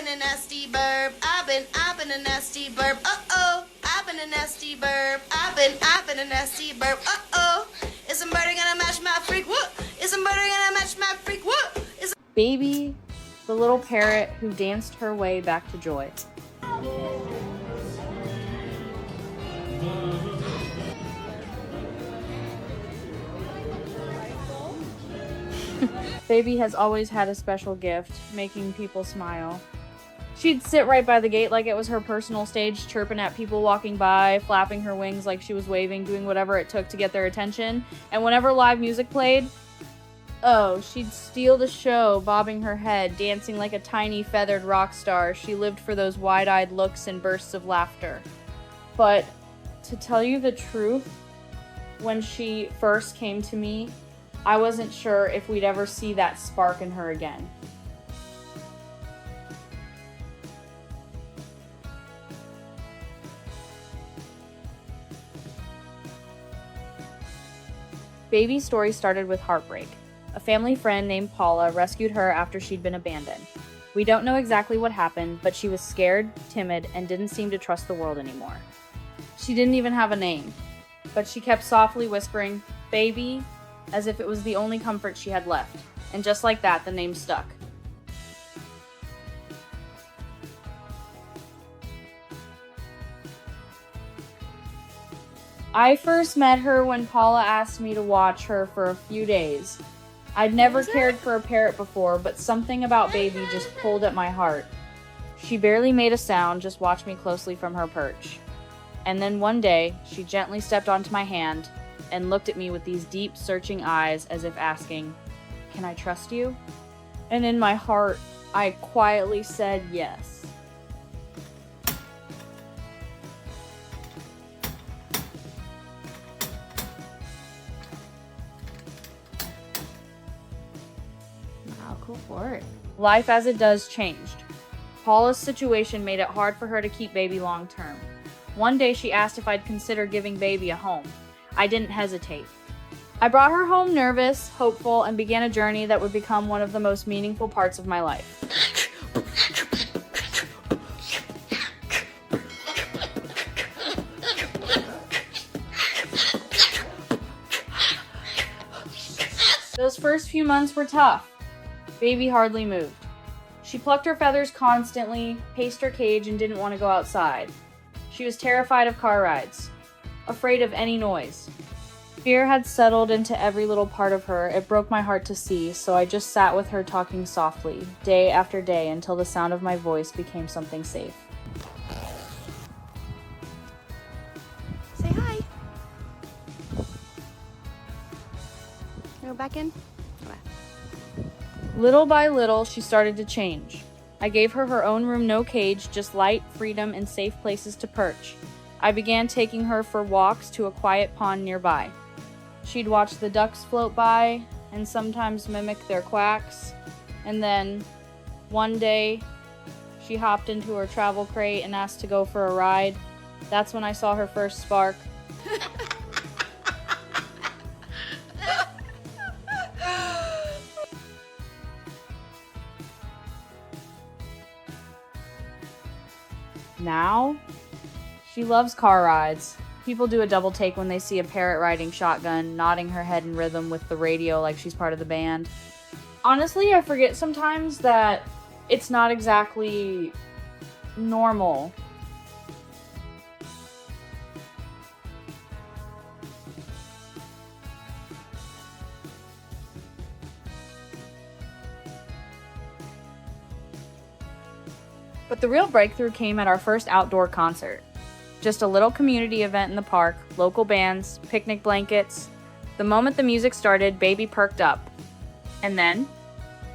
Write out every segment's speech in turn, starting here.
been a nasty burp. I've been a nasty burp. Uh-oh. I've been a nasty burp. I've been a nasty burp. Uh-oh. Is somebody gonna match my freak? What? Is somebody gonna match my freak? What? Baby, the little parrot who danced her way back to joy. Baby has always had a special gift, making people smile. She'd sit right by the gate like it was her personal stage, chirping at people walking by, flapping her wings like she was waving, doing whatever it took to get their attention. And whenever live music played, oh, she'd steal the show, bobbing her head, dancing like a tiny feathered rock star. She lived for those wide-eyed looks and bursts of laughter. But to tell you the truth, when she first came to me, I wasn't sure if we'd ever see that spark in her again. Baby's story started with heartbreak. A family friend named Paula rescued her after she'd been abandoned. We don't know exactly what happened, but she was scared, timid, and didn't seem to trust the world anymore. She didn't even have a name, but she kept softly whispering, "Baby," as if it was the only comfort she had left. And just like that, the name stuck. I first met her when Paula asked me to watch her for a few days. I'd never cared for a parrot before, but something about Baby just pulled at my heart. She barely made a sound, just watched me closely from her perch. And then one day, she gently stepped onto my hand and looked at me with these deep, searching eyes as if asking, "Can I trust you?" And in my heart, I quietly said yes. Wow, go for it. Life as it does changed. Paula's situation made it hard for her to keep Baby long term. One day she asked if I'd consider giving Baby a home. I didn't hesitate. I brought her home nervous, hopeful, and began a journey that would become one of the most meaningful parts of my life. Those first few months were tough. Baby hardly moved. She plucked her feathers constantly, paced her cage, and didn't want to go outside. She was terrified of car rides, afraid of any noise. Fear had settled into every little part of her. It broke my heart to see, so I just sat with her talking softly, day after day, until the sound of my voice became something safe. Say hi. Go back in. Little by little, she started to change. I gave her her own room, no cage, just light, freedom, and safe places to perch. I began taking her for walks to a quiet pond nearby. She'd watch the ducks float by and sometimes mimic their quacks. And then, one day, she hopped into her travel crate and asked to go for a ride. That's when I saw her first spark. Now, she loves car rides. People do a double take when they see a parrot riding shotgun, nodding her head in rhythm with the radio like she's part of the band. Honestly, I forget sometimes that it's not exactly normal. But the real breakthrough came at our first outdoor concert. Just a little community event in the park, local bands, picnic blankets. The moment the music started, Baby perked up. And then,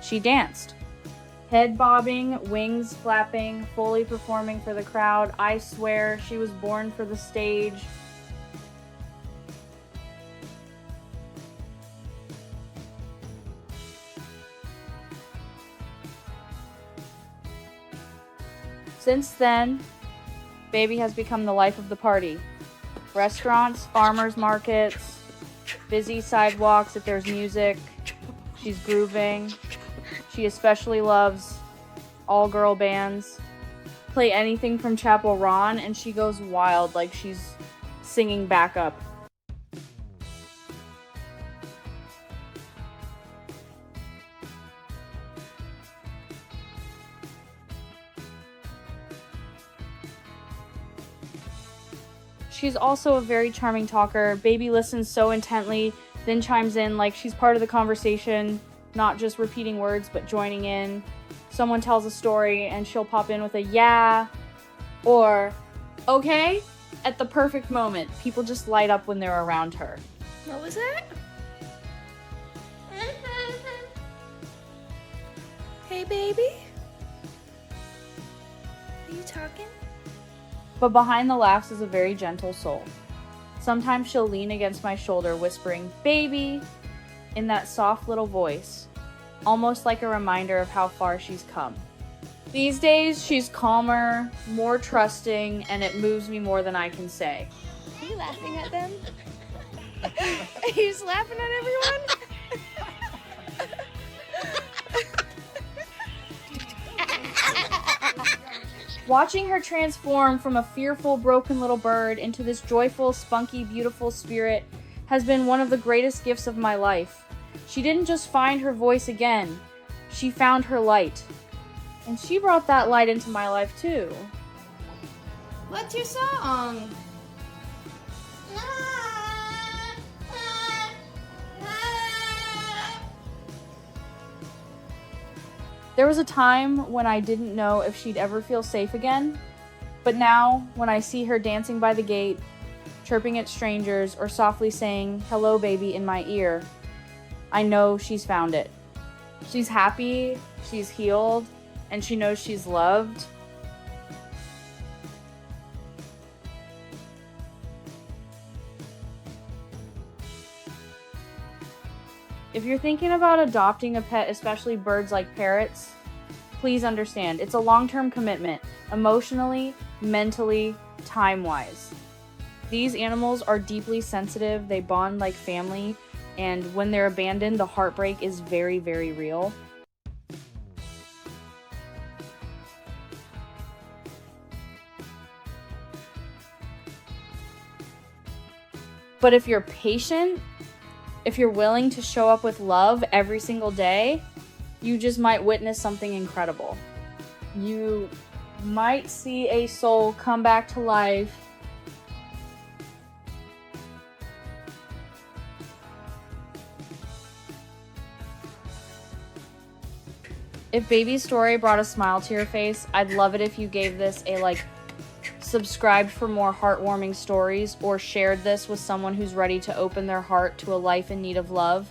she danced. Head bobbing, wings flapping, fully performing for the crowd. I swear, she was born for the stage. Since then, Baby has become the life of the party. Restaurants, farmers markets, busy sidewalks if there's music. She's grooving. She especially loves all-girl bands, play anything from Chapel Ron, and she goes wild like she's singing backup. She's also a very charming talker. Baby listens so intently, then chimes in like she's part of the conversation, not just repeating words, but joining in. Someone tells a story, and she'll pop in with a yeah, or okay, at the perfect moment. People just light up when they're around her. What was that? Hey, baby. Are you talking? But behind the laughs is a very gentle soul. Sometimes she'll lean against my shoulder, whispering, "Baby," in that soft little voice, almost like a reminder of how far she's come. These days, she's calmer, more trusting, and it moves me more than I can say. Are you laughing at them? Are you just laughing at everyone? Watching her transform from a fearful, broken little bird into this joyful, spunky, beautiful spirit has been one of the greatest gifts of my life. She didn't just find her voice again, she found her light. And she brought that light into my life too. What's your song? There was a time when I didn't know if she'd ever feel safe again, but now, when I see her dancing by the gate, chirping at strangers, or softly saying, "Hello, baby," in my ear, I know she's found it. She's happy, she's healed, and she knows she's loved. If you're thinking about adopting a pet, especially birds like parrots, please understand, it's a long-term commitment, emotionally, mentally, time-wise. These animals are deeply sensitive, they bond like family, and when they're abandoned, the heartbreak is very, very real. But if you're patient, if you're willing to show up with love every single day, you just might witness something incredible. You might see a soul come back to life. If Baby's story brought a smile to your face, I'd love it if you gave this a subscribed for more heartwarming stories, or shared this with someone who's ready to open their heart to a life in need of love.